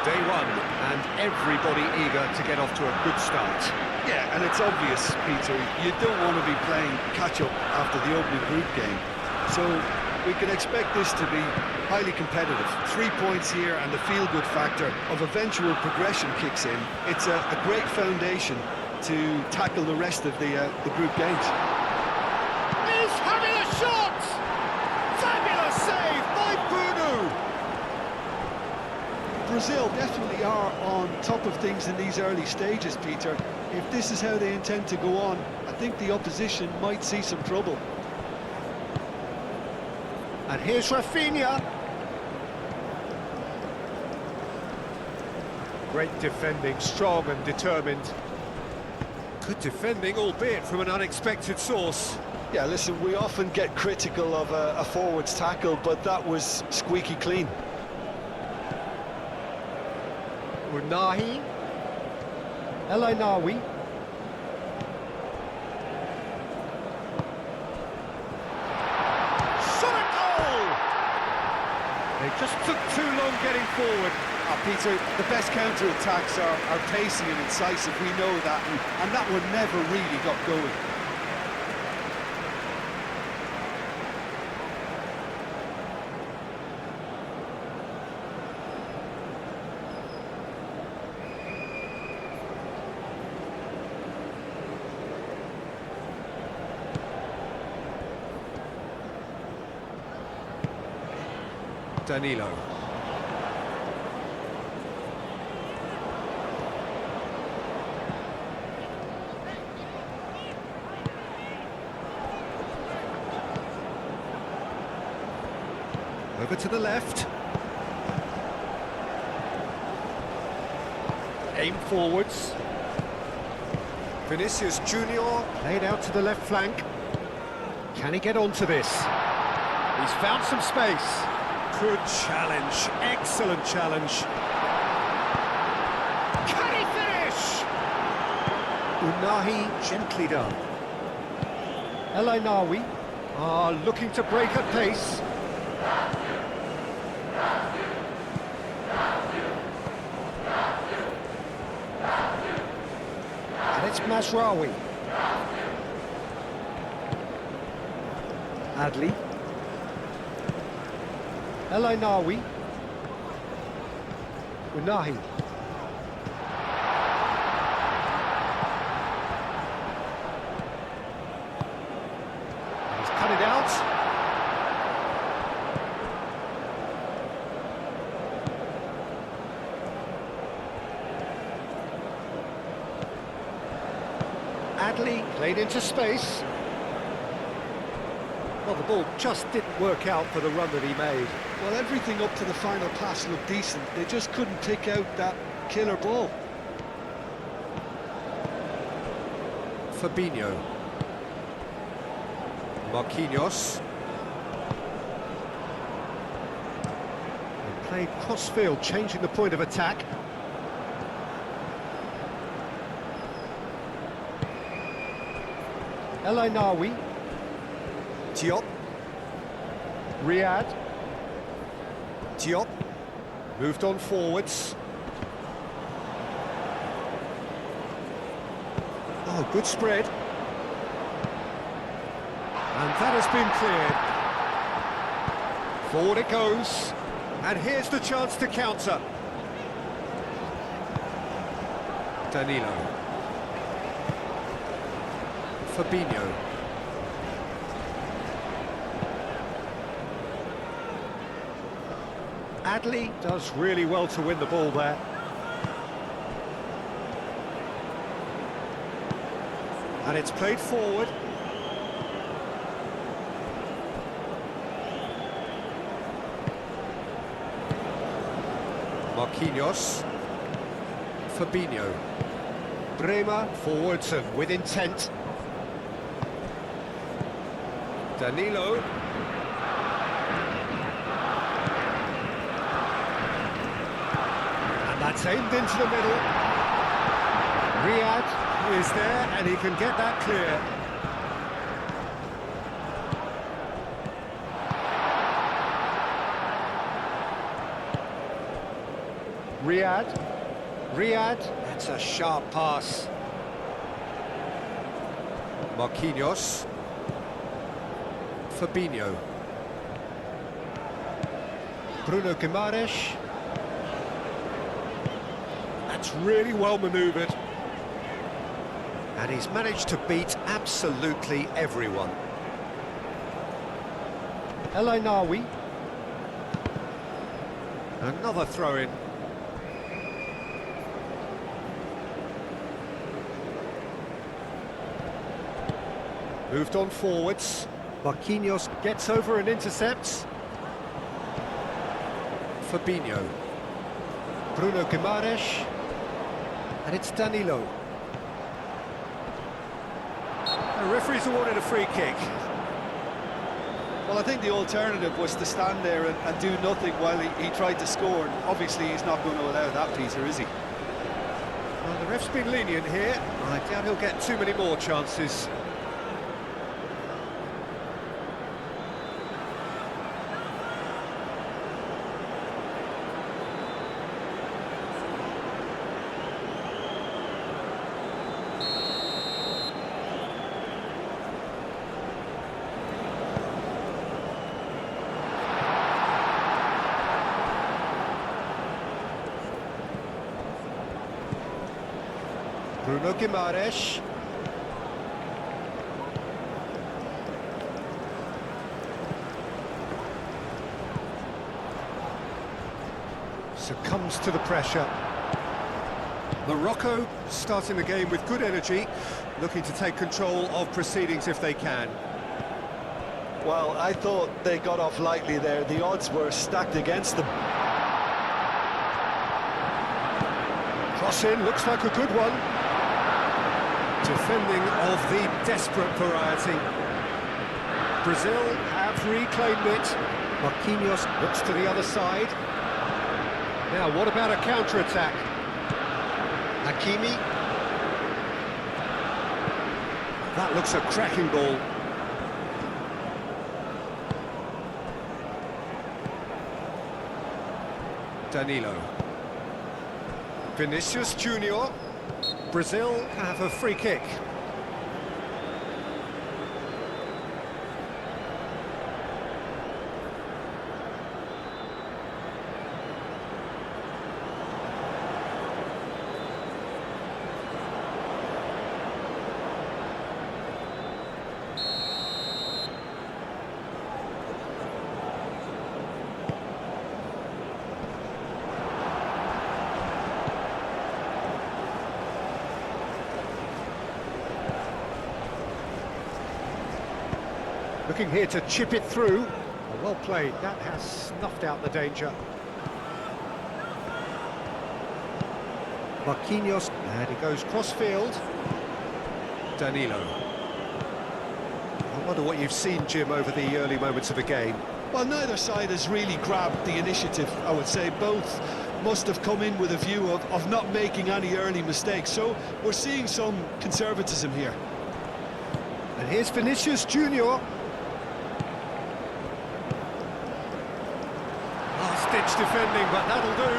Day one, and everybody eager to get off to a good start. Yeah, and it's obvious, Peter, you don't want to be playing catch-up after the opening group game. So we can expect this to be highly competitive. 3 points here and the feel-good factor of eventual progression kicks in. It's a great foundation to tackle the rest of the group games. He's having a shot! Fabulous save by Bruno! Brazil definitely are on top of things in these early stages, Peter. If this is how they intend to go on, I think the opposition might see some trouble. And here's Rafinha. Great defending, strong and determined. Good defending, albeit from an unexpected source. Yeah, listen, we often get critical of a forward's tackle, but that was squeaky clean. Unahi. Elanawi. Shot a goal! They just took too long getting forward. Peter, the best counter-attacks are pacey and incisive, we know that, and that one never really got going. Danilo. Over to the left. Aim forwards. Vinicius Junior played out to the left flank. Can he get onto this? He's found some space. Good challenge, excellent challenge. Can he finish? Unahi gently done. Elanawi. Looking to break at pace. And it's Masraoui. Adli. Elanawi. Unahi. He's cut it out. Adli played into space. Well, the ball just didn't work out for the run that he made. Well, everything up to the final pass looked decent. They just couldn't pick out that killer ball. Fabinho. Marquinhos. They played cross-field, changing the point of attack. Elanawi. Diop. Riyad. Diop. Moved on forwards. Oh, good spread. And that has been cleared. Forward it goes. And here's the chance to counter. Danilo. Fabinho. Adli does really well to win the ball there. And it's played forward. Marquinhos. Fabinho. Bremer forwards and with intent. Danilo. And that's aimed into the middle. Riyad is there and he can get that clear. Riyad. Riyad. That's a sharp pass. Marquinhos. Fabinho. Bruno Guimaraes. That's really well manoeuvred. And he's managed to beat absolutely everyone. El Ainawi. Another throw-in. Moved on forwards. Marquinhos gets over and intercepts. Fabinho. Bruno Guimaraes. And it's Danilo. The referee's awarded a free kick. Well, I think the alternative was to stand there and do nothing while he tried to score. And obviously, he's not going to allow that, Peter, is he? Well, the ref's been lenient here. I doubt he'll get too many more chances. Bruno Guimaraes. Succumbs to the pressure. Morocco starting the game with good energy, looking to take control of proceedings if they can. Well, I thought they got off lightly there. The odds were stacked against them. Cross in, looks like a good one. Defending of the desperate variety. Brazil have reclaimed it. Marquinhos looks to the other side. Now, what about a counter-attack? Hakimi. That looks a cracking ball. Danilo. Vinicius Junior. Brazil have a free kick. Looking here to chip it through. Well played, that has snuffed out the danger. Marquinhos, and he goes cross-field. Danilo. I wonder what you've seen, Jim, over the early moments of the game. Well, neither side has really grabbed the initiative, I would say. Both must have come in with a view of not making any early mistakes. So we're seeing some conservatism here. And here's Vinicius Junior. Last-ditch defending, but that'll do.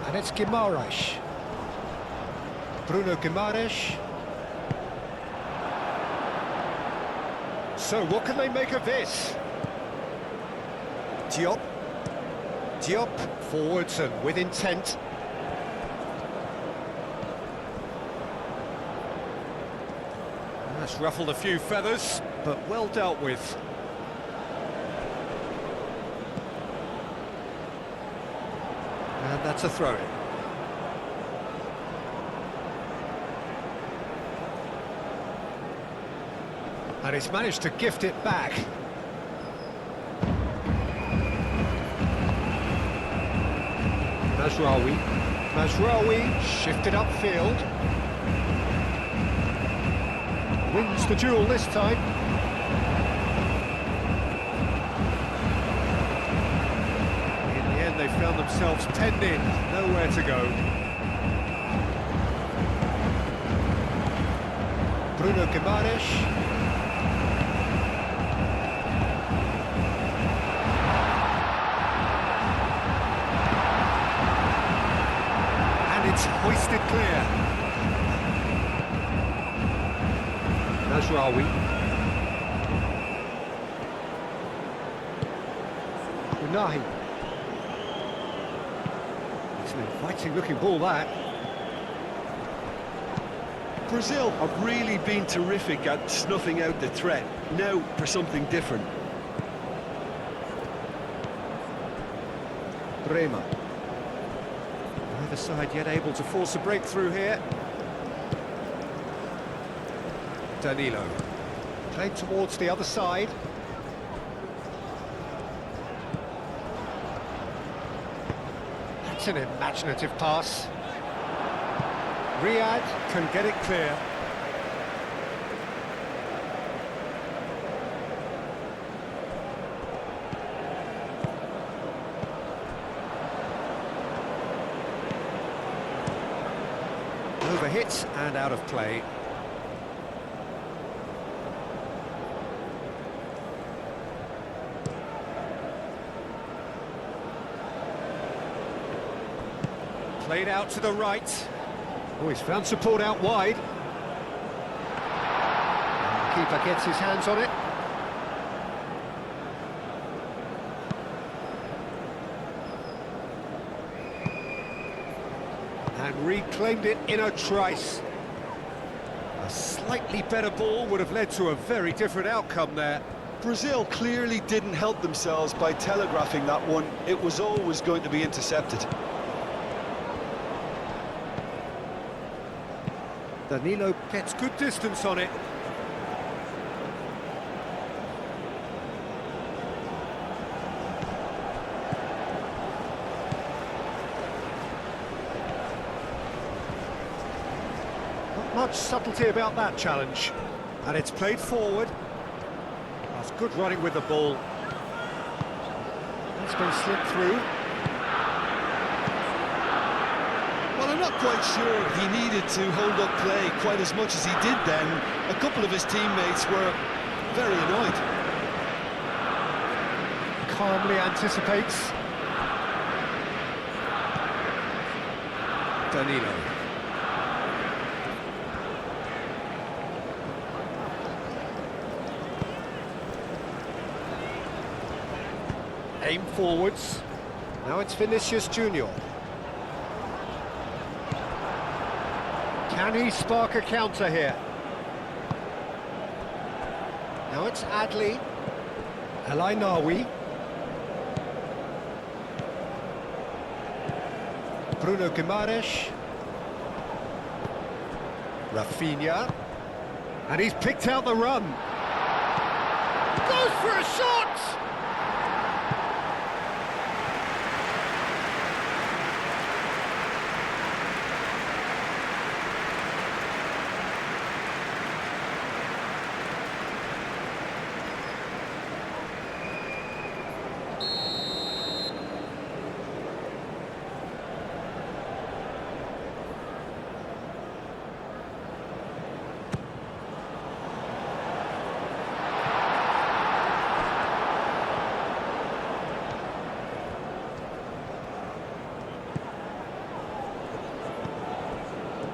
And it's Guimaraes. Bruno Guimaraes. So what can they make of this? Diop. Diop forwards and with intent. That's ruffled a few feathers, but well dealt with. And that's a throw-in. And he's managed to gift it back. Mazraoui. Mazraoui shifted upfield. Wins the duel this time. In the end, they found themselves penned in, nowhere to go. Bruno Guimaraes. It's hoisted clear. Najraoui. Unahi. It's an inviting looking ball, that. Brazil have really been terrific at snuffing out the threat. Now for something different. Bremer. Neither side yet able to force a breakthrough here. Danilo. Played towards the other side. That's an imaginative pass. Riyad can get it clear. Overhit and out of play. Played out to the right. Oh, he's found support out wide. And the keeper gets his hands on it. And reclaimed it in a trice. A slightly better ball would have led to a very different outcome there. Brazil clearly didn't help themselves by telegraphing that one. It was always going to be intercepted. Danilo gets good distance on it. Not much subtlety about that challenge. And it's played forward. That's good running with the ball. That's been slipped through. Well, I'm not quite sure he needed to hold up play quite as much as he did then. A couple of his teammates were very annoyed. Calmly anticipates. Danilo. Aim forwards. Now it's Vinicius Junior. Can he spark a counter here? Now it's Adli. El Ainaoui. Bruno Guimaraes. Rafinha. And he's picked out the run. Goes for a shot!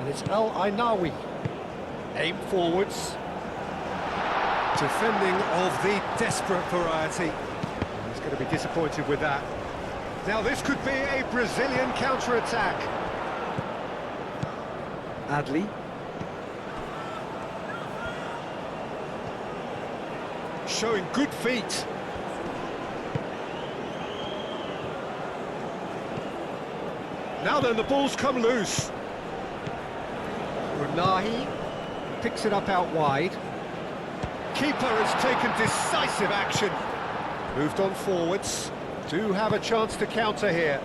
And it's El Ainaoui. Aim forwards. Defending of the desperate variety. He's going to be disappointed with that. Now this could be a Brazilian counter-attack. Adli. Showing good feet. Now then, the ball's come loose. Unahi picks it up out wide. Keeper has taken decisive action. Moved on forwards. Do have a chance to counter here.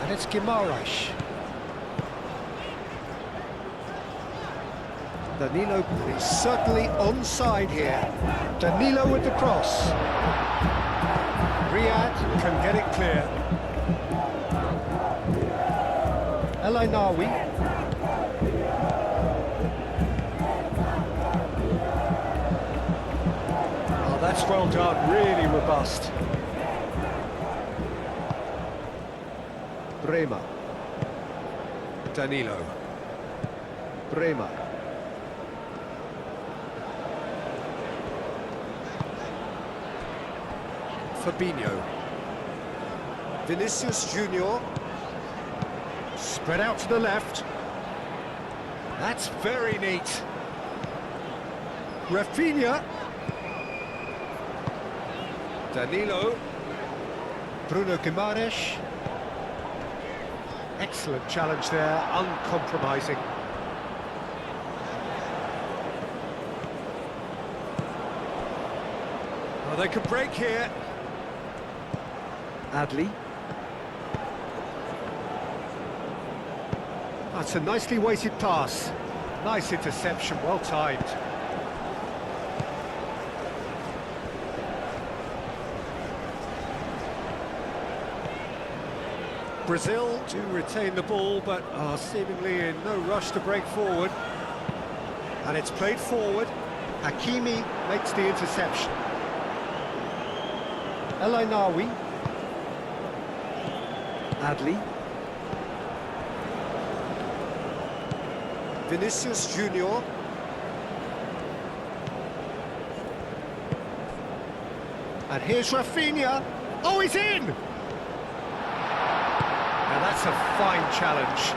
And it's Guimaraes. Danilo is certainly onside here. Danilo with the cross. Riyad can get it clear. El Ainaoui. Oh, that's well done, really robust. Bremer. Danilo. Bremer. Fabinho. Vinicius Junior. Spread out to the left. That's very neat. Rafinha. Danilo. Bruno Guimaraes. Excellent challenge there, uncompromising. Oh, they could break here. Adli. That's a nicely weighted pass. Nice interception, well timed. Brazil do retain the ball, but are seemingly in no rush to break forward. And it's played forward. Hakimi makes the interception. El Ainaoui. Adli. Vinicius Junior. And here's Rafinha. Oh, he's in! Now that's a fine challenge.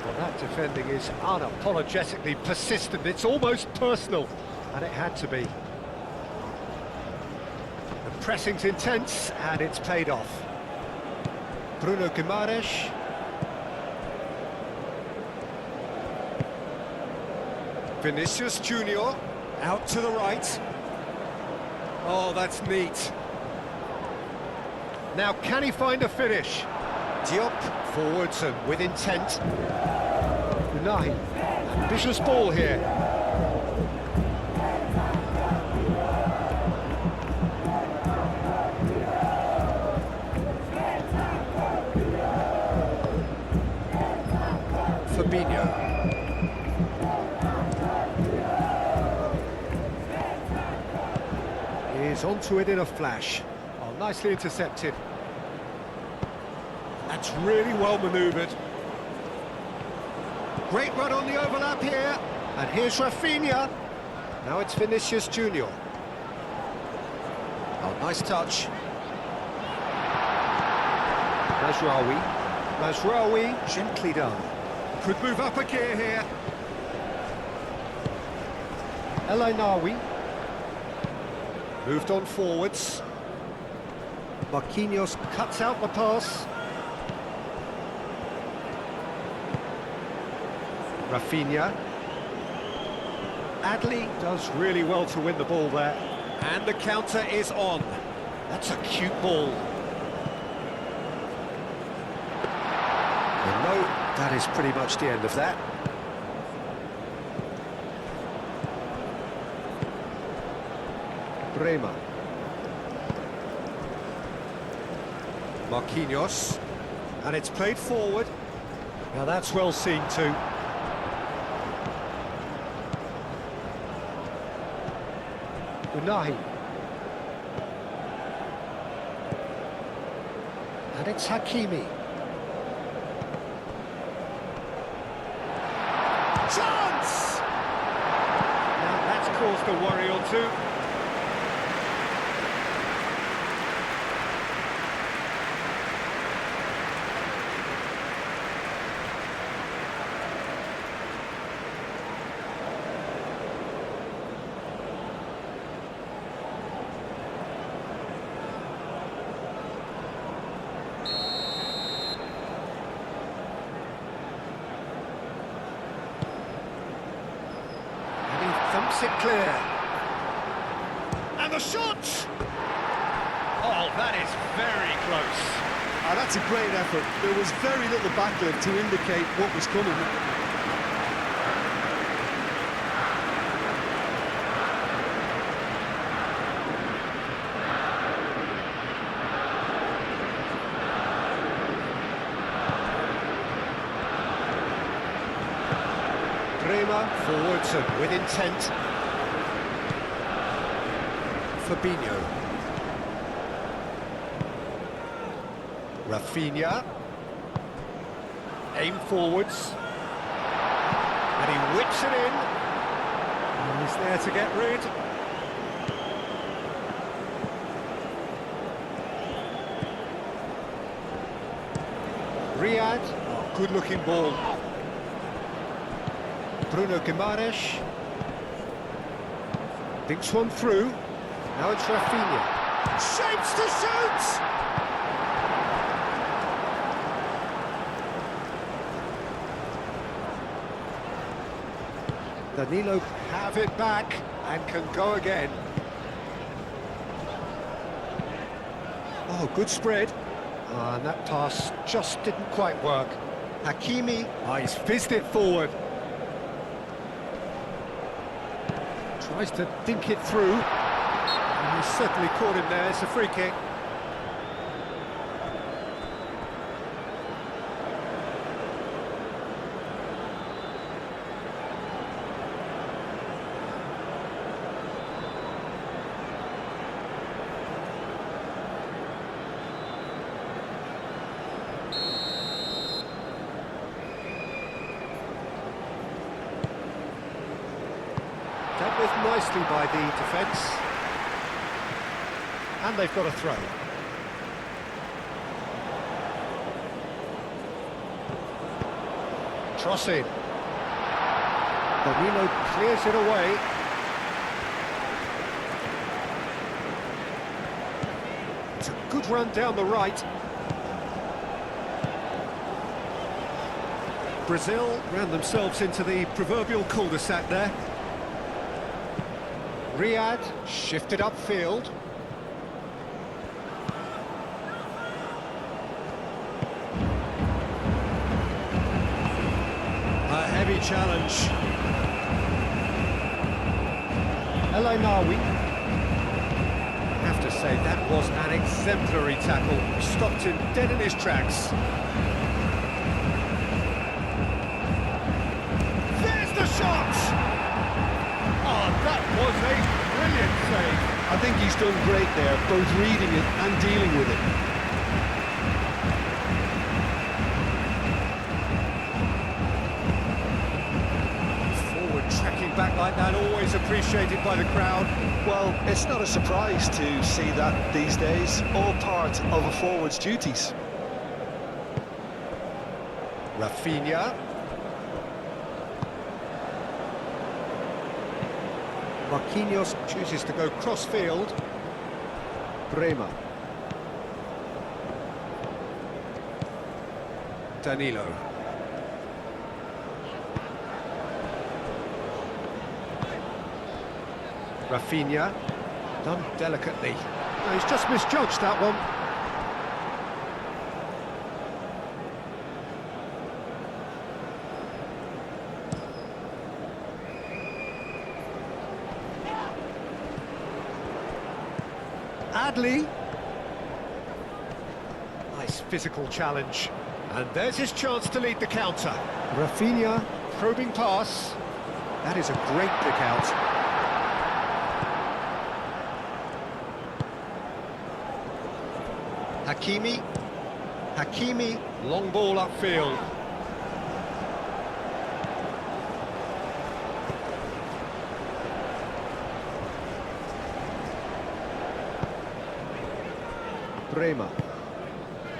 Well, that defending is unapologetically persistent. It's almost personal, and it had to be. The pressing's intense, and it's paid off. Bruno Guimaraes. Vinicius Junior, out to the right. Oh, that's neat. Now, can he find a finish? Diop forwards and with intent. Unai. Ambitious ball here. Fabinho. He's onto it in a flash. Oh, nicely intercepted. That's really well manoeuvred. Great run on the overlap here. And here's Rafinha. Now it's Vinicius Junior. Oh, nice touch. Mazraoui. Mazraoui, gently done. Could move up a gear here. El Ainaoui. Moved on forwards. Marquinhos cuts out the pass. Rafinha. Adli does really well to win the ball there. And the counter is on. That's a cute ball. Well, no, that is pretty much the end of that. Bremer. Marquinhos. And it's played forward. Now that's well seen too. Unai. And it's Hakimi. Chance! Now that's caused a worry or two. Thumps it clear. And the shot! Oh, that is very close. That's a great effort. There was very little backlift to indicate what was coming. Bremer forwards and with intent. Fabinho. Rafinha. Aim forwards. And he whips it in. And he's there to get rid. Riyad. Oh, good-looking ball. Bruno Guimaraes. Thinks one through. Now it's Rafinha. Shapes to shoot! Danilo have it back and can go again. Oh, good spread. And that pass just didn't quite work. Hakimi, he's fizzed it forward. Tries to think it through. And he's certainly caught him there. It's a free kick. Dealt with nicely by the defence. And they've got a throw. Trossing. Danilo clears it away. It's a good run down the right. Brazil ran themselves into the proverbial cul-de-sac there. Riyad shifted upfield. A heavy challenge. El Ainaoui. I have to say, that was an exemplary tackle. Stopped him dead in his tracks. There's the shot! Oh, that was a brilliant save. I think he's done great there, both reading it and dealing with it. Forward tracking back like that, always appreciated by the crowd. Well, it's not a surprise to see that these days, all part of a forward's duties. Rafinha. Marquinhos chooses to go cross-field. Bremer. Danilo. Rafinha. Done delicately. No, he's just misjudged that one. Adley. Nice physical challenge. And there's his chance to lead the counter. Rafinha, probing pass. That is a great pick out. Hakimi. Hakimi, long ball upfield. Bremer.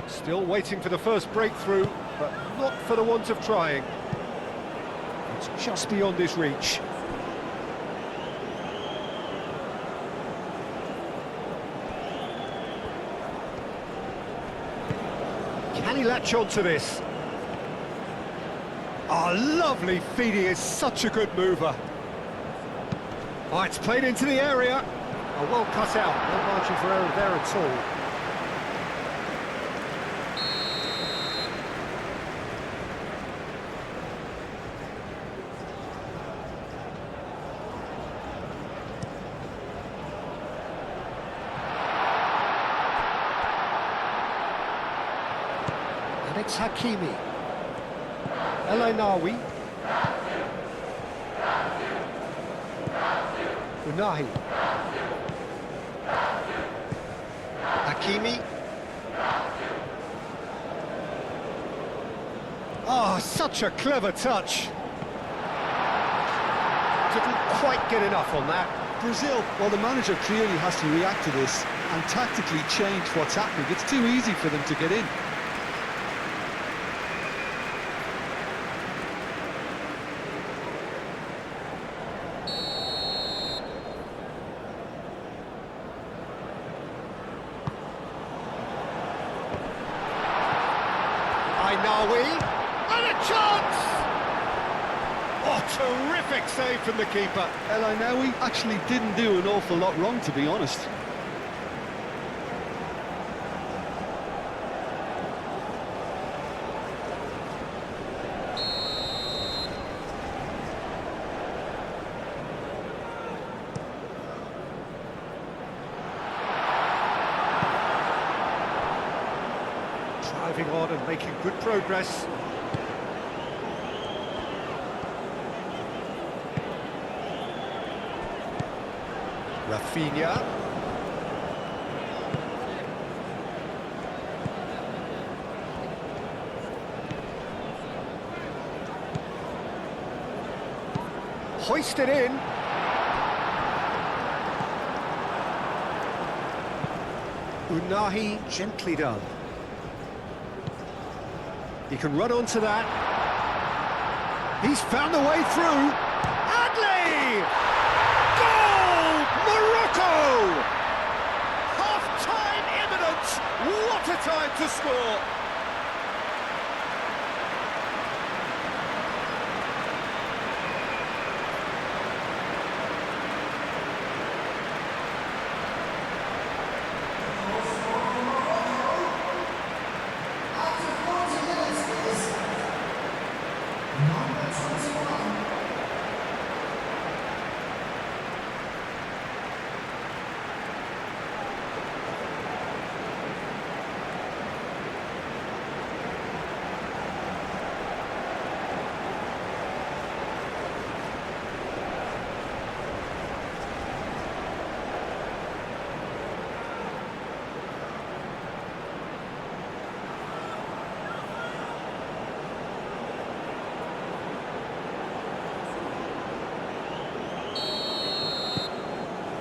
Still waiting for the first breakthrough, but not for the want of trying. It's just beyond his reach. Can he latch on to this? Oh, lovely feed. He is such a good mover. Oh, it's played into the area. Oh, well cut out. No margin for error there at all. And it's Hakimi. El Ainaoui. Unahi. Hakimi. Oh, such a clever touch. Didn't quite get enough on that. Brazil, well, the manager clearly has to react to this and tactically change what's happening. It's too easy for them to get in. And a chance! Oh, terrific save from the keeper. El Ainaoui actually didn't do an awful lot wrong, to be honest. Driving on and making good progress. Rafinha. Hoisted in. Unahi, gently done. He can run onto that. He's found the way through. Adley! Goal! Morocco! Half-time imminent. What a time to score!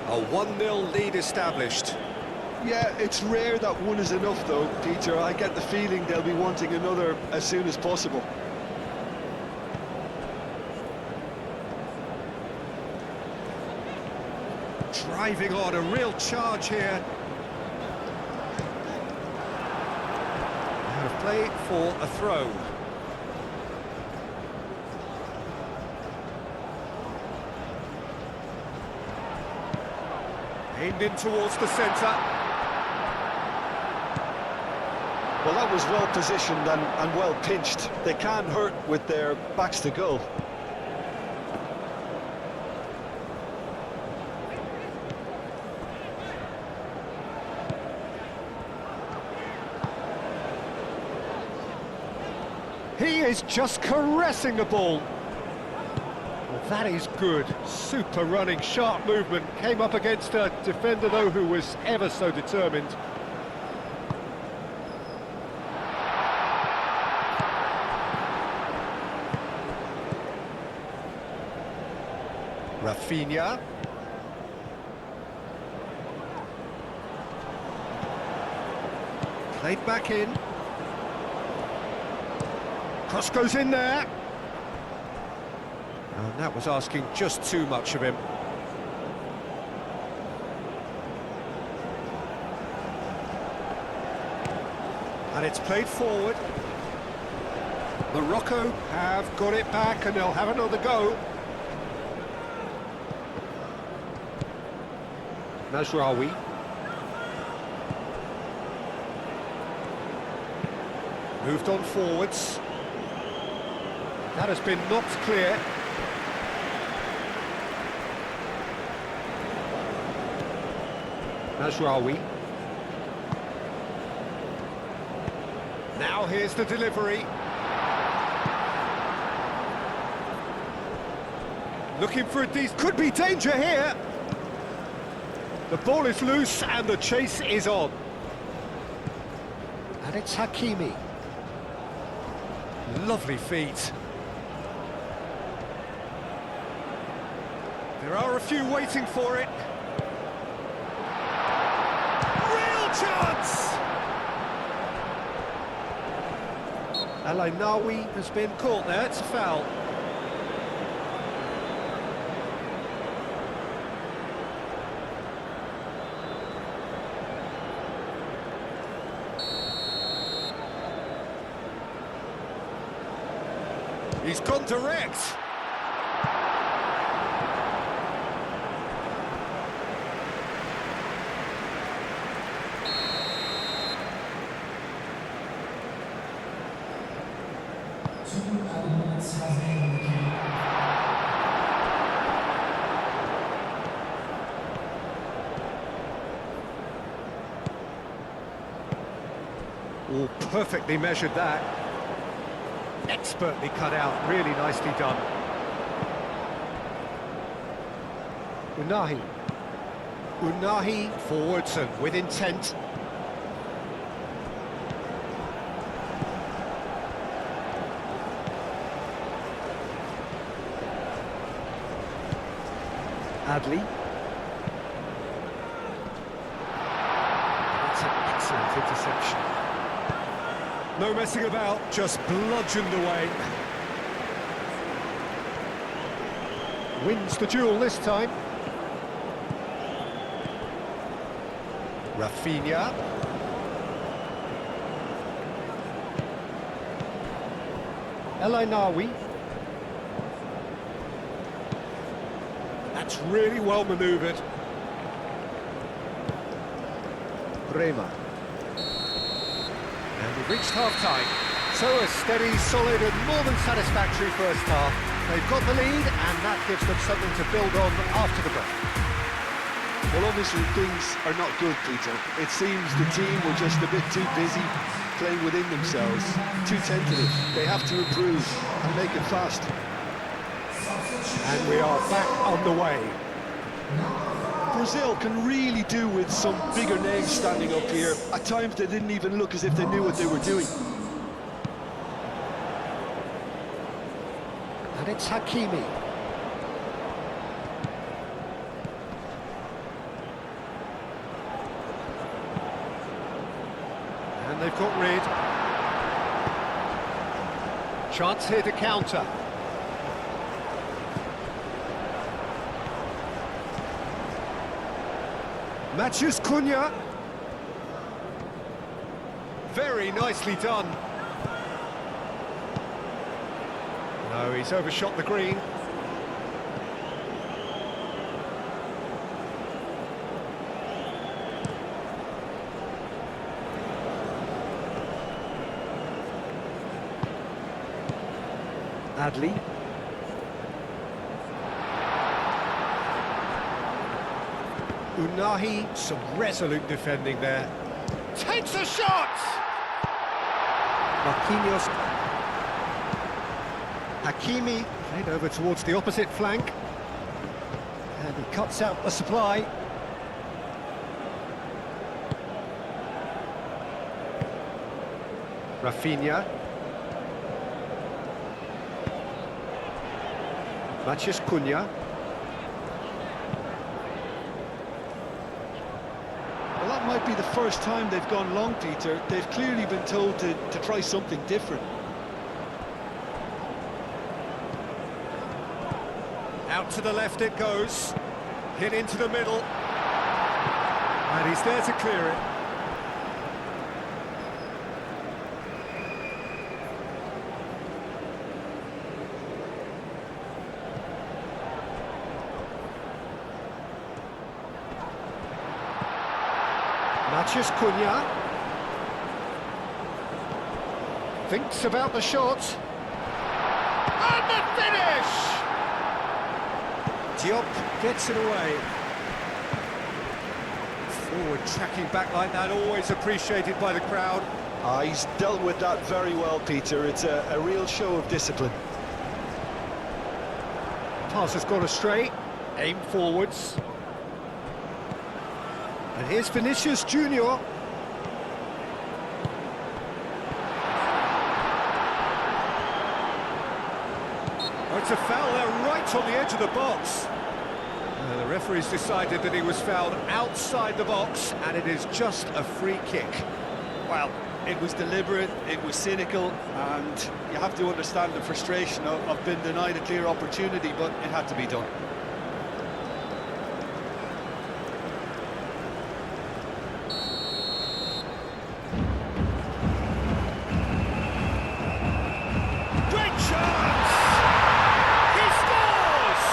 A 1-0 lead established. Yeah, it's rare that one is enough, though, Peter. I get the feeling they'll be wanting another as soon as possible. Driving on, a real charge here. Out of play for a throw. Aimed in towards the centre. Well, that was well positioned and well pinched. They can't hurt with their backs to goal. He is just caressing the ball. Well, that is good. Super running, sharp movement. Came up against a defender, though, who was ever so determined. Rafinha. Played back in. Cross goes in there. And that was asking just too much of him. And it's played forward. Morocco have got it back and they'll have another go. Mazraoui. Moved on forwards. That has been knocked clear. Mazraoui. Now here's the delivery. Looking for a decent... Could be danger here. The ball is loose and the chase is on. And it's Hakimi. Lovely feet. There are a few waiting for it. Real chance! El-Ainaoui has been Caught there, it's a foul. He's gone direct. Oh, perfectly measured that. Expertly cut out, really nicely done. Unahi. Unahi forwards and with intent. Adli. That's an excellent interception. No messing about, just bludgeoned away. Wins the duel this time. Rafinha. El-Ainaoui. That's really well manoeuvred. Bremer. And we've reached half-time. So a steady, solid and more than satisfactory first half. They've got the lead and that gives them something to build on after the break. Well, obviously things are not good, Peter. It seems the team were just a bit too busy playing within themselves, too tentative. They have to improve and make it fast. And we are back underway. Brazil can really do with some bigger names standing up here. At times they didn't even look as if they knew what they were doing. And it's Hakimi. And they've got rid. Chance here to counter. Matthews Cunha. Very nicely done. No, he's overshot the green. Adli. Unahi, some resolute defending there. Takes a shot! Marquinhos. Hakimi played over towards the opposite flank. And he cuts out the supply. Rafinha. Matthews Cunha. Well, that might be the first time they've gone long, Peter. They've clearly been told to try something different. Out to the left it goes. Hit into the middle. And he's there to clear it. Matthews Cunha. Thinks about the shot. And the finish! Diop gets it away. Forward tracking back like that, always appreciated by the crowd. He's dealt with that very well, Peter. It's a real show of discipline. Pass has gone astray. Aim forwards. And here's Vinicius Junior. it's a foul there right on the edge of the box. The referee's decided that he was fouled outside the box, and it is just a free kick. Well, it was deliberate, it was cynical, and you have to understand the frustration of being denied a clear opportunity, but it had to be done. Great chance! He scores!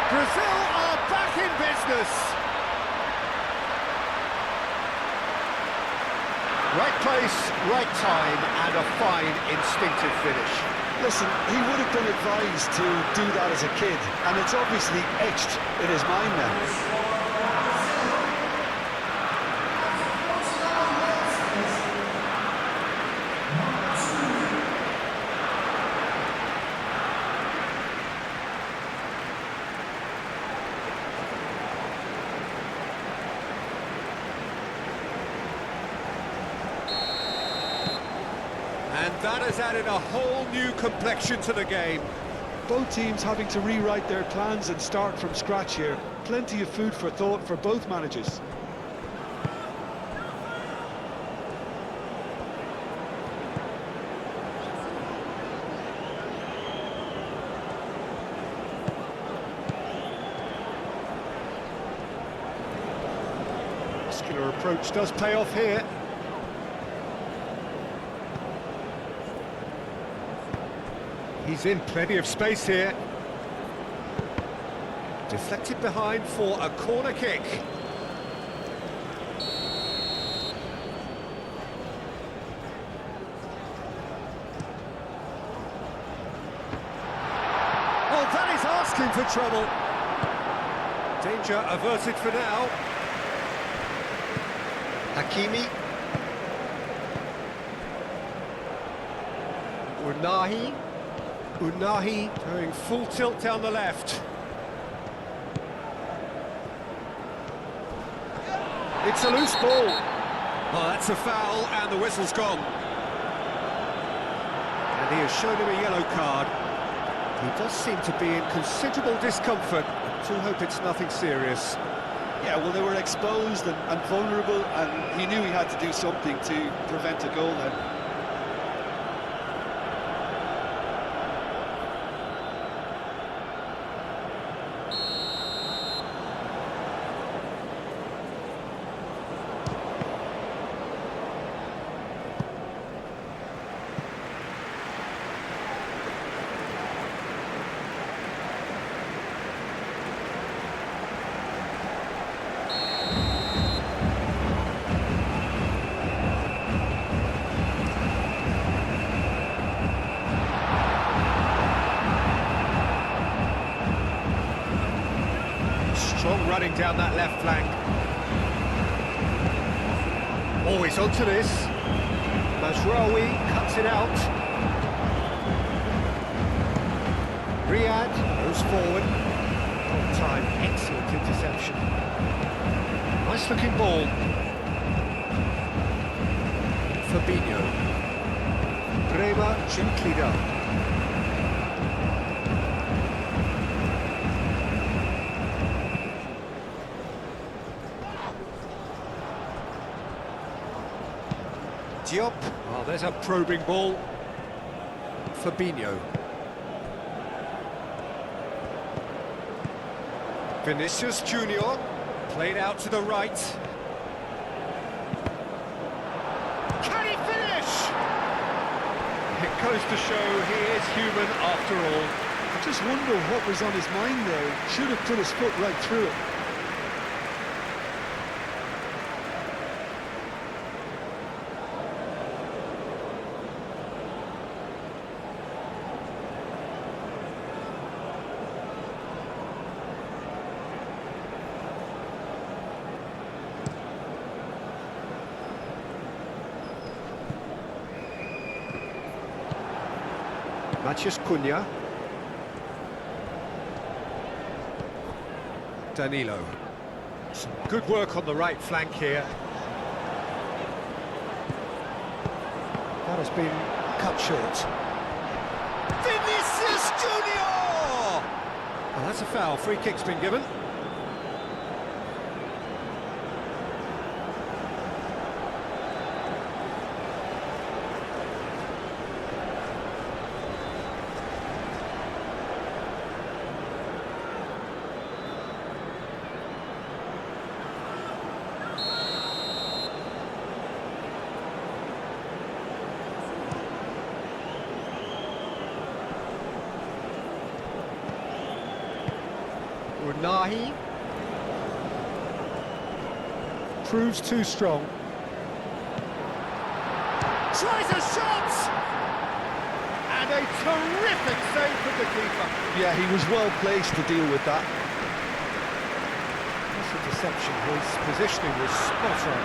Brazil are back in business. Right place, right time, and a fine instinctive finish. Listen, he would have been advised to do that as a kid, and it's obviously etched in his mind now. And that has added a whole new complexion to the game. Both teams having to rewrite their plans and start from scratch here. Plenty of food for thought for both managers. Muscular approach does pay off here. He's in plenty of space here. Deflected behind for a corner kick. Oh, that is asking for trouble. Danger averted for now. Hakimi. Unahi going full tilt down the left. It's a loose ball. Oh, that's a foul, and the whistle's gone. And he has shown him a yellow card. He does seem to be in considerable discomfort. I do hope it's nothing serious. Yeah, well, they were exposed and vulnerable, and he knew he had to do something to prevent a goal then. Strong running down that left flank. Oh, he's onto this. Mazraoui cuts it out. Riyad goes forward. On time, excellent interception. Nice looking ball. Fabinho. Brema gently done. Diop. Oh, there's a probing ball. Fabinho. Vinicius Junior. Played out to the right. Can he finish? It goes to show he is human after all. I just wonder what was on his mind there. Should have put his foot right through it. Matheus Cunha. Danilo. Some good work on the right flank here. That has been cut short. Vinicius Junior! That's a foul. Free kick's been given. Nahi proves too strong. Tries a shot! And a terrific save from the keeper. Yeah, he was well placed to deal with that. That's a deception. His positioning was spot on.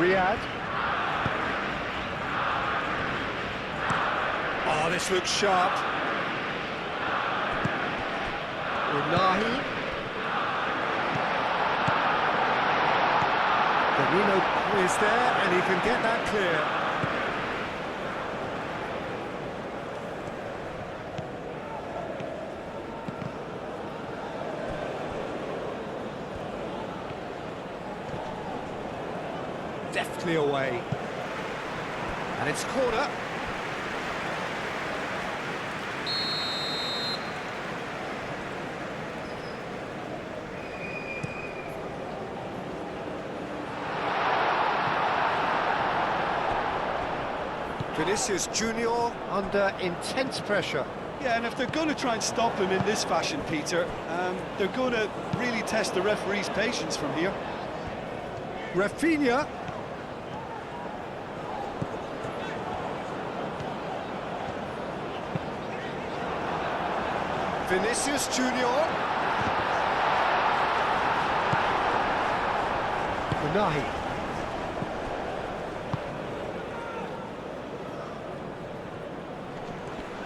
Riyadh. Oh, this looks sharp. Nahi. Danilo is there, and he can get that clear. Deftly away. And it's corner. Vinicius Junior under intense pressure. Yeah, and if they're going to try and stop him in this fashion, Peter, they're going to really test the referee's patience from here. Rafinha. Vinicius Junior. Nahi.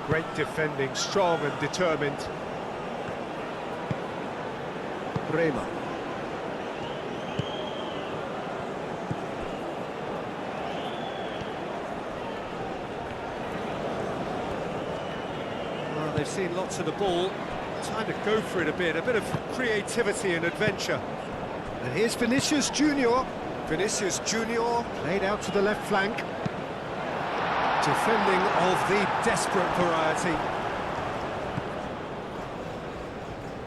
Great defending, strong and determined. Bremer. Well, they've seen lots of the ball. Time to go for it a bit of creativity and adventure. And here's Vinicius Junior. Vinicius Junior Played out to the left flank. defending of the desperate variety.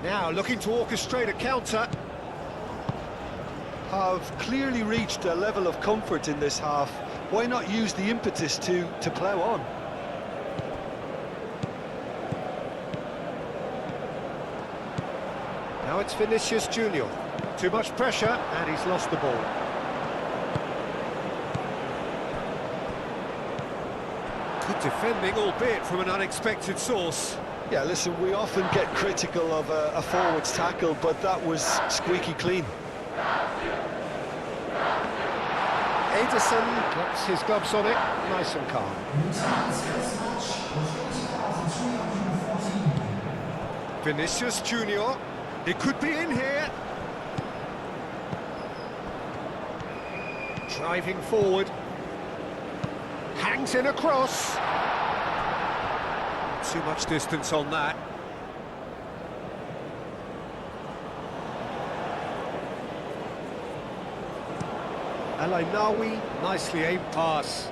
Now looking to orchestrate a counter. Have clearly reached a level of comfort in this half. Why not use the impetus to plough on? Now it's Vinicius Junior. Too much pressure, and he's lost the ball. Good defending, albeit from an unexpected source. Yeah, listen, we often get critical of a forward's tackle, but that was squeaky clean. Ederson puts his gloves on it, nice and calm. Vinicius Junior, it could be in here. Driving forward. Hangs in a cross. Too much distance on that. Alainawi, Nicely aimed pass.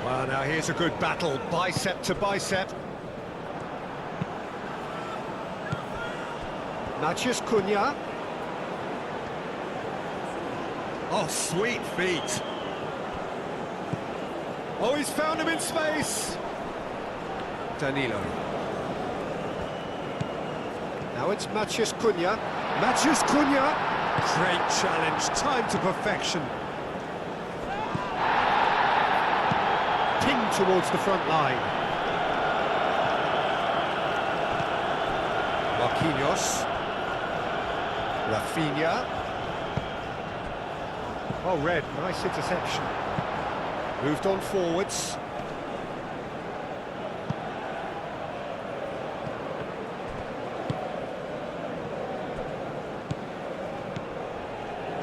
Well, now here's a good battle, bicep to bicep. Matheus Cunha. Oh, sweet feet. Oh, he's found him in space. Danilo. Now it's Matheus Cunha. Matheus Cunha. Great challenge, time to perfection. Ping towards the front line. Marquinhos. Rafinha. Oh, Red, nice interception. Moved on forwards.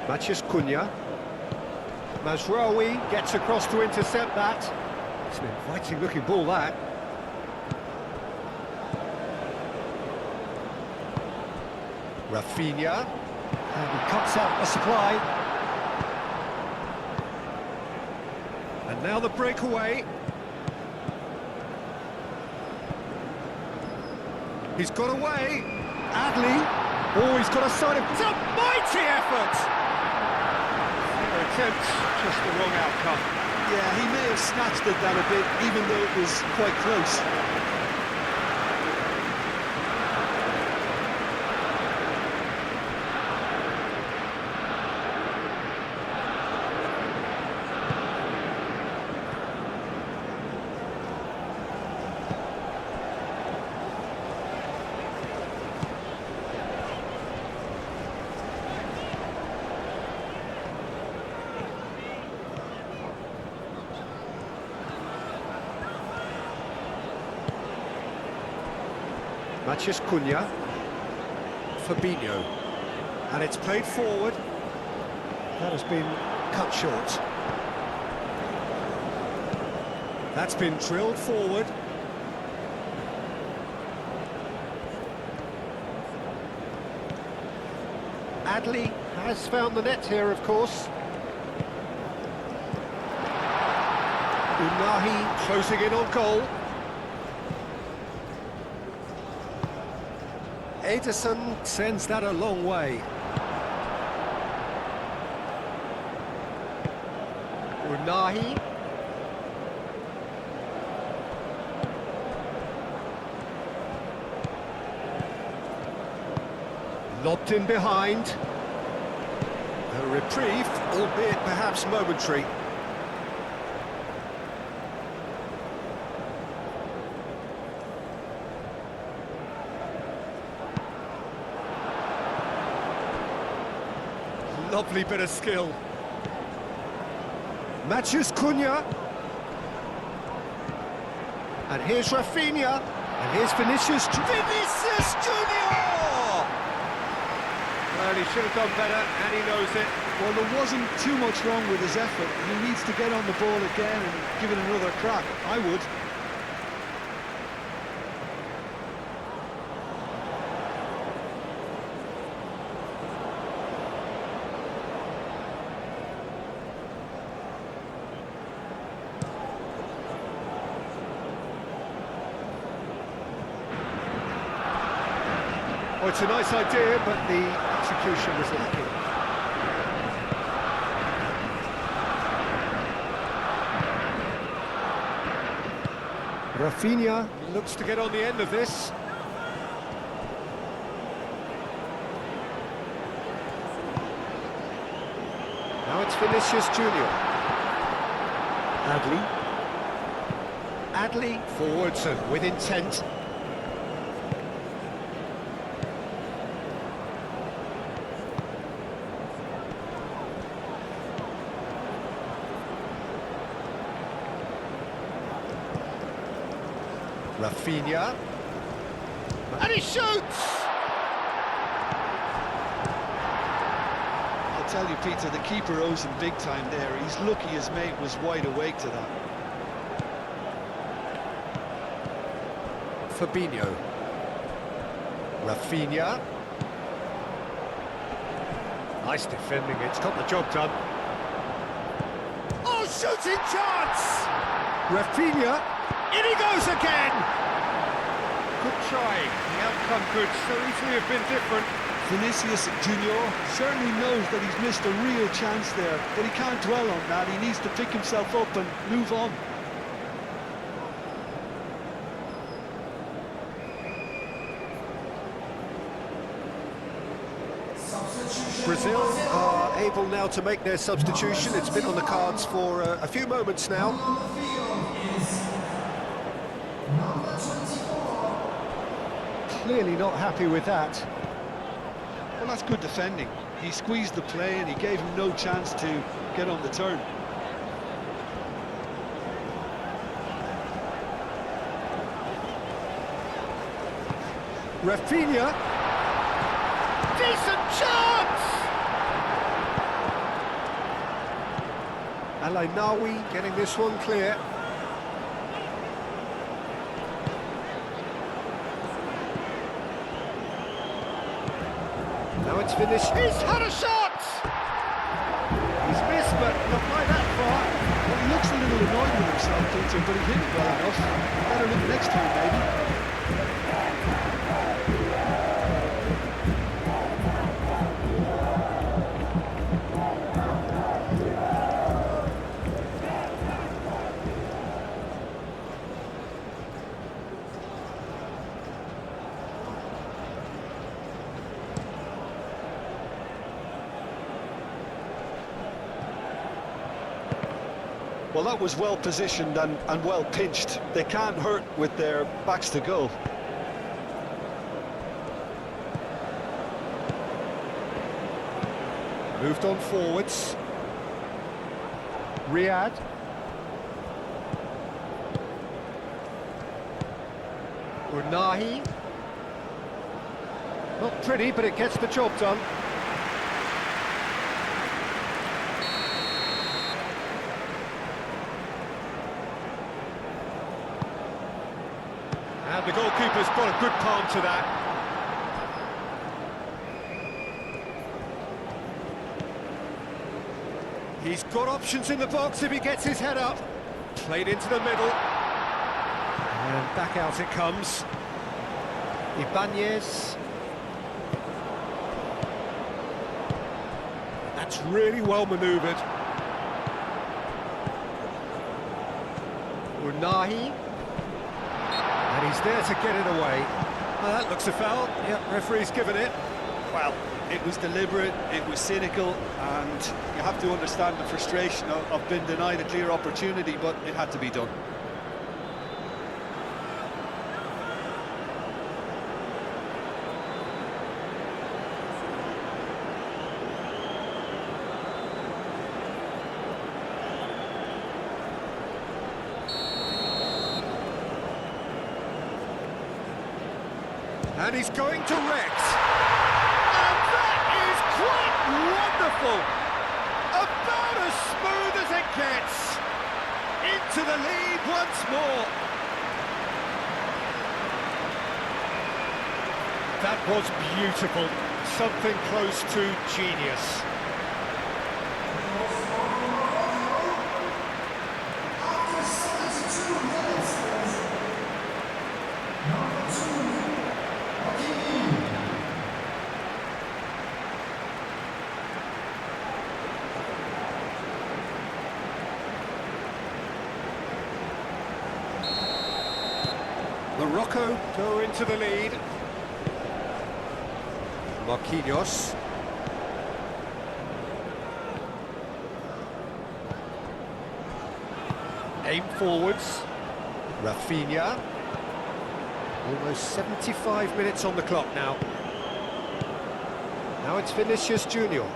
Matheus Cunha. Mazraoui gets across to intercept that. It's an inviting looking ball, that. Rafinha. And he cuts out the supply. And now the breakaway. He's got away. Adli. Oh, he's got a side of... It's a mighty effort! Their attempt, just the wrong outcome. Yeah, he may have snatched at that a bit, even though it was quite close. Matheus Cunha, Fabinho, and it's played forward. That has been cut short. That's been drilled forward. Adli has found the net here, of course. Unahi closing in on goal. Ederson sends that a long way. Unahi. Lobbed in behind. A reprieve, albeit perhaps momentary. Lovely bit of skill. Matheus Cunha. And here's Rafinha. And here's Vinicius Junior! Well, he should have done better, and he knows it. Well, there wasn't too much wrong with his effort. He needs to get on the ball again and give it another crack. I would. Oh, it's a nice idea, but the execution was lacking. Rafinha looks to get on the end of this. Now it's Vinicius Junior. Adli forwards and with intent. Rafinha, and he shoots! I'll tell you, Peter, the keeper owes him big time there. He's lucky his mate was wide awake to that. Fabinho. Rafinha. Nice defending, it's got the job done. Oh, shooting chance! Rafinha. In he goes again! Good try. The outcome could so easily have been different. Vinicius Junior certainly knows that he's missed a real chance there, but he can't dwell on that. He needs to pick himself up and move on. Brazil are able now to make their substitution. It's been on the cards for a few moments now. Clearly not happy with that. Well, that's good defending. He squeezed the play and he gave him no chance to get on the turn. Rafinha. Decent chance! Nawi getting this one clear. Now it's finished. He's had a shot! He's missed, but not by that far. Well, he looks a little annoyed with himself, Peter, but he hit it well enough. Better look next time, maybe. Well, that was well positioned and well pinched. They can't hurt with their backs to goal. Moved on forwards. Riyad. Unahi. Not pretty, but it gets the job done. And the goalkeeper's got a good palm to that. He's got options in the box if he gets his head up. Played into the middle. And back out it comes. Ibanez. That's really well manoeuvred. Unahi. And he's there to get it away. Well, that looks a foul. Yep, referee's given it. Well, it was deliberate, it was cynical, and you have to understand the frustration of being denied a clear opportunity, but it had to be done. And he's going to Rex. And that is quite wonderful. About as smooth as it gets. Into the lead once more. That was beautiful. Something close to genius. Morocco go into the lead. Marquinhos. Aim forwards. Rafinha. Almost 75 minutes on the clock now. Now it's Vinicius Junior.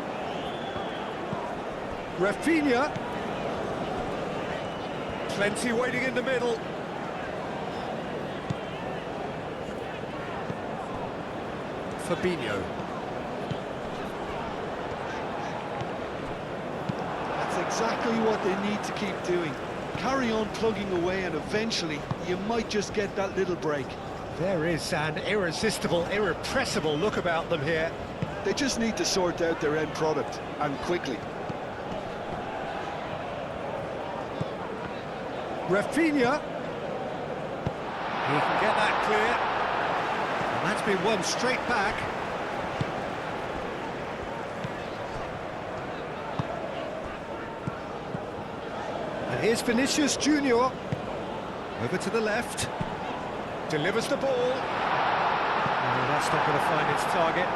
Rafinha. Plenty waiting in the middle. Fabinho. That's exactly what they need to keep doing. Carry on plugging away, and eventually you might just get that little break. There is an irresistible, irrepressible look about them here. They just need to sort out their end product, and quickly. Rafinha. He can get that clear. And that's been won straight back. And here's Vinicius Junior. Over to the left. Delivers the ball. Oh, that's not going to find its target.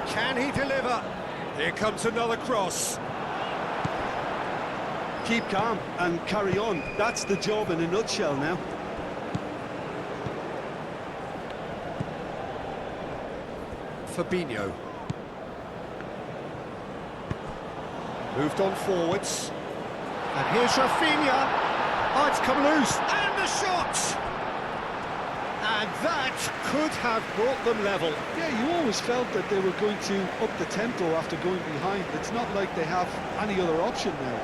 Can he deliver? Here comes another cross. Keep calm and carry on. That's the job in a nutshell now. Fabinho. Moved on forwards. And here's Rafinha. Oh, it's come loose. And the shot! And that could have brought them level. Yeah, you always felt that they were going to up the tempo after going behind. It's not like they have any other option now.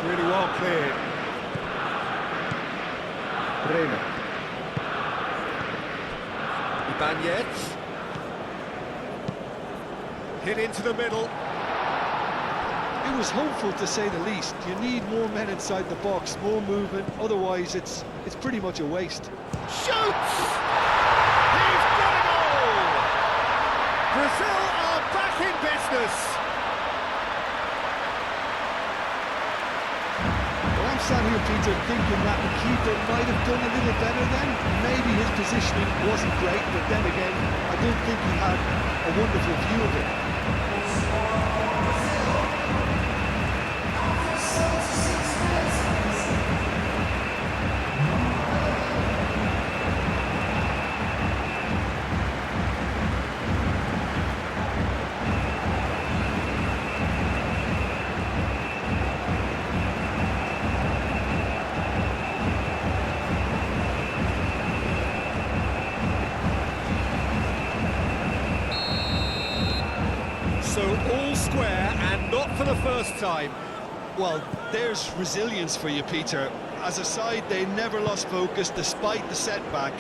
really well cleared. Bremer. Ibanez. Hit into the middle. It was hopeful, to say the least. You need more men inside the box, more movement, otherwise it's pretty much a waste. Shoots! He's got a goal! Brazil are back in business! Well, I'm sat here, Peter, thinking that the keeper might have done a little better then. Maybe his positioning wasn't great, but then again, I don't think he had a wonderful view of it. So all square, and not for the first time. Well, there's resilience for you, Peter. As a side, they never lost focus despite the setback,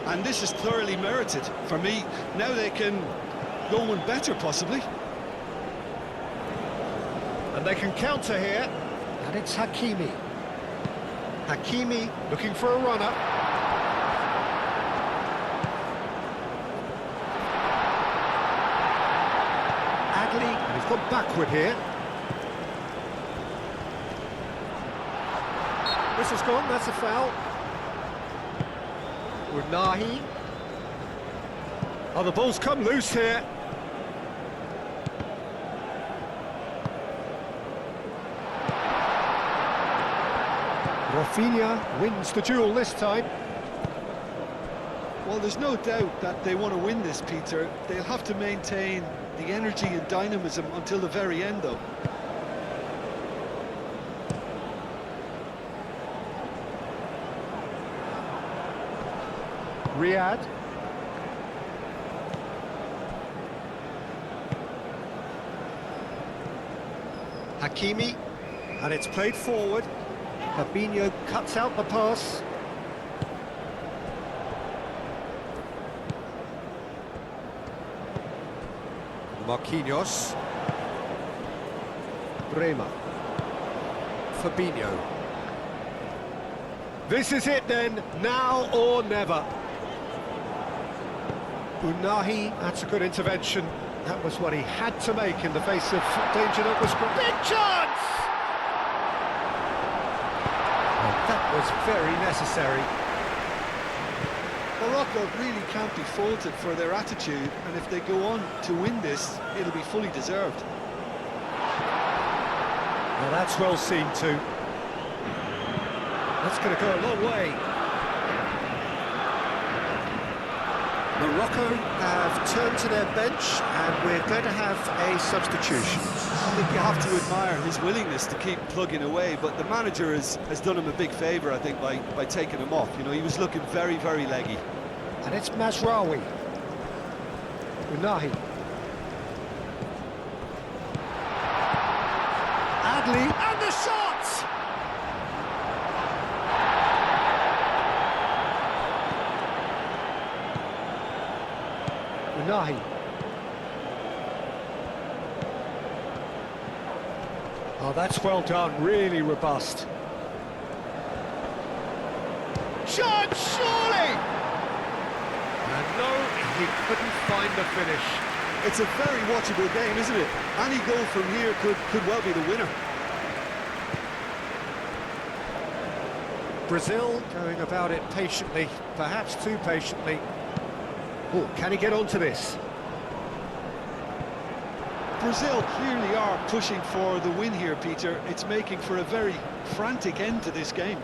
and this is thoroughly merited. For me, now they can go one better, possibly. And they can counter here. And it's Hakimi. Hakimi looking for a runner. And he's gone backward here. This has gone, that's a foul. Unahi. Oh, the ball's come loose here. Rafinha wins the duel this time. Well, there's no doubt that they want to win this, Peter. They'll have to maintain the energy and dynamism until the very end, though. Riyad. Hakimi. And it's played forward. Fabinho cuts out the pass. Marquinhos. Bremer. Fabinho. This is it then, now or never. Unahi. That's a good intervention. That was what he had to make in the face of danger that was great. Big chance! That was very necessary. Morocco really can't be faulted for their attitude, and if they go on to win this, it'll be fully deserved. Well, that's well seen too. That's going to go a long way. Morocco have turned to their bench, and we're going to have a substitution. I think you have to admire his willingness to keep plugging away, but the manager has done him a big favour, I think, by taking him off. You know, he was looking very, very leggy. And it's Mazraoui. Unahi. Adli, and the shot! Unahi. Oh, that's well done, really robust. Shot, surely! And no, he couldn't find the finish. It's a very watchable game, isn't it? Any goal from here could well be the winner. Brazil going about it patiently, perhaps too patiently. Oh, can he get onto this? Brazil clearly are pushing for the win here, Peter. It's making for a very frantic end to this game.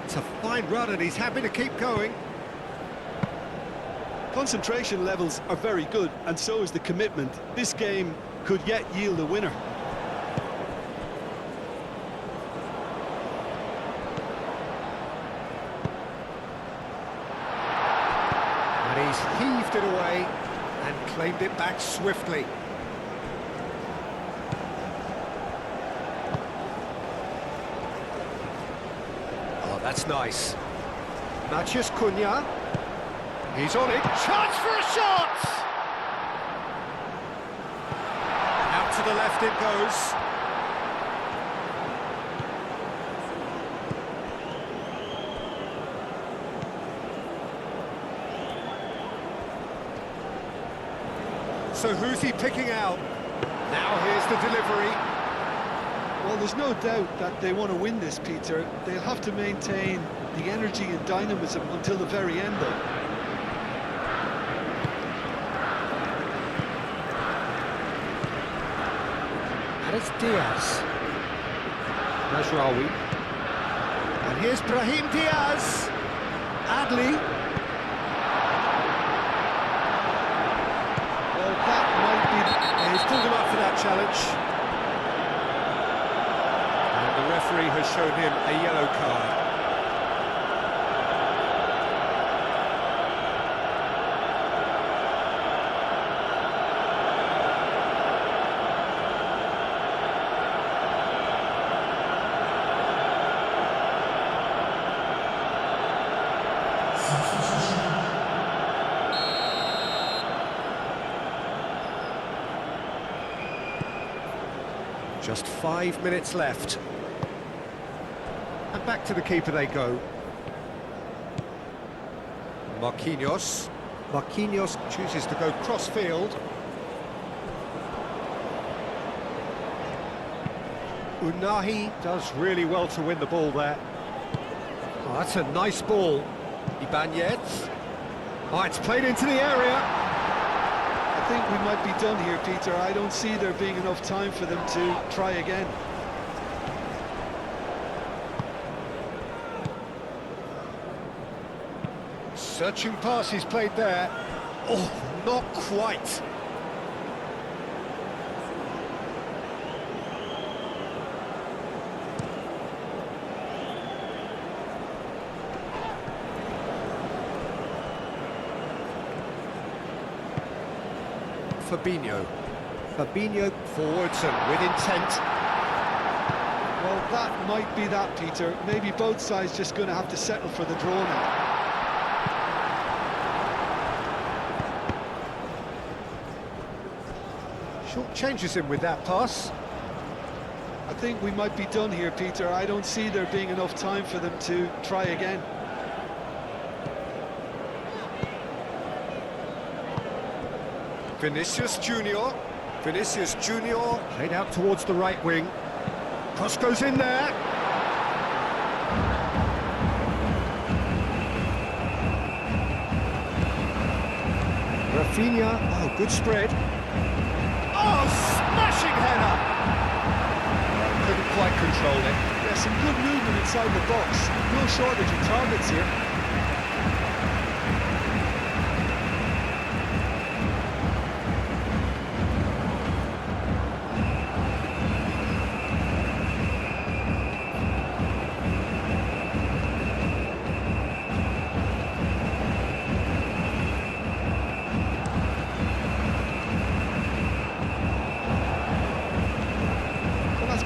It's a fine run and he's happy to keep going. Concentration levels are very good, and so is the commitment. This game could yet yield a winner. And he's heaved it away and claimed it back swiftly. That's nice. Matheus Cunha. He's on it. Chance for a shot! Out to the left it goes. So who's he picking out? Now here's the delivery. Well, there's no doubt that they want to win this, Peter. They'll have to maintain the energy and dynamism until the very end, though. And it's Diaz. Majraoui. And here's Brahim Diaz. Adli. Well, that might be... He's pulled him up for that challenge. And the referee has shown him a yellow card. Just 5 minutes left. And back to the keeper they go. Marquinhos. Marquinhos chooses to go cross-field. Unahi does really well to win the ball there. Oh, that's a nice ball. Ibanez. Oh, it's played into the area. I think we might be done here, Peter. I don't see there being enough time for them to try again. Searching pass he's played there. Oh, not quite. Fabinho. Fabinho forwards and with intent. Well, that might be that, Peter. Maybe both sides just going to have to settle for the draw now. Short changes him with that pass. I think we might be done here, Peter. I don't see there being enough time for them to try again. Vinicius Junior. Vinicius Junior played out towards the right wing. Cross goes in there. Rafinha. Oh, good spread. Oh, smashing header. Couldn't quite control it. There's some good movement inside the box. No shortage of targets here.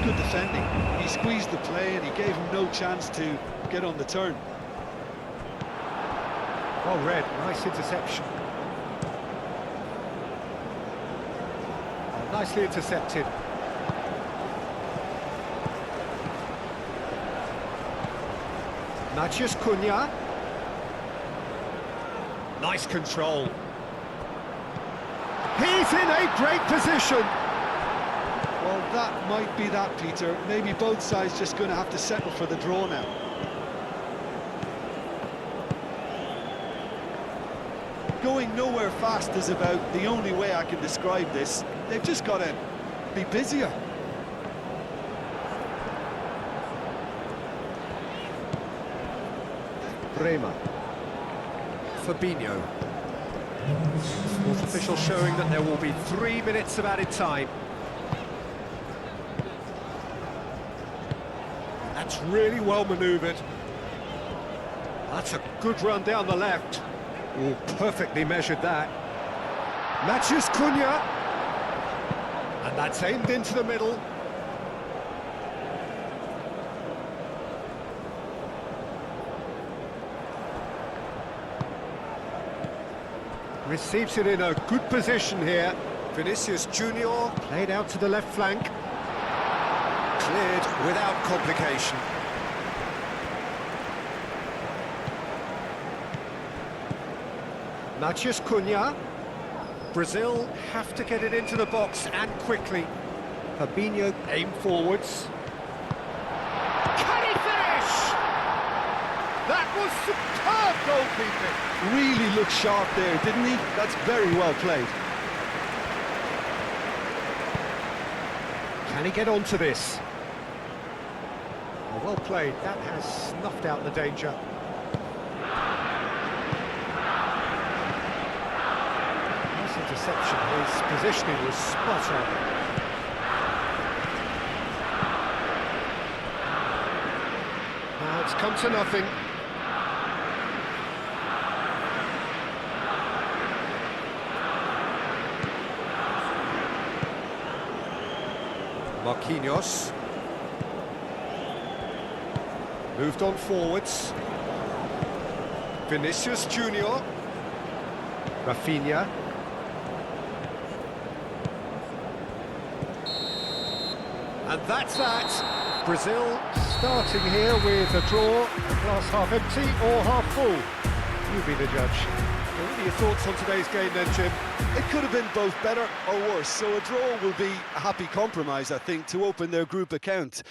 Good defending. He squeezed the play and he gave him no chance to get on the turn. Well read, nice interception. Oh, nicely intercepted. Matheus Cunha. Nice control. He's in a great position. Well, that might be that, Peter. Maybe both sides just going to have to settle for the draw now. Going nowhere fast is about the only way I can describe this. They've just got to be busier. Bremer. Fabinho. Fourth official showing that there will be 3 minutes of added time. That's really well manoeuvred. That's a good run down the left. Oh, perfectly measured that. Matheus Cunha. And that's aimed into the middle. Receives it in a good position here. Vinicius Junior Played out to the left flank. cleared without complication. Matheus Cunha. Brazil have to get it into the box and quickly. Fabinho aim forwards. Can he finish? That was superb goalkeeping. Really looked sharp there, didn't he? That's very well played. Can he get onto this? Oh, well played. That has snuffed out the danger. Nice interception. His positioning was spot on. Now it's come to nothing. Marquinhos. Moved on forwards. Vinicius Junior. Rafinha. And that's that. Brazil starting here with a draw, a glass half empty or half full. You be the judge. What are your thoughts on today's game then, Jim? It could have been both better or worse, so a draw will be a happy compromise, I think, to open their group account.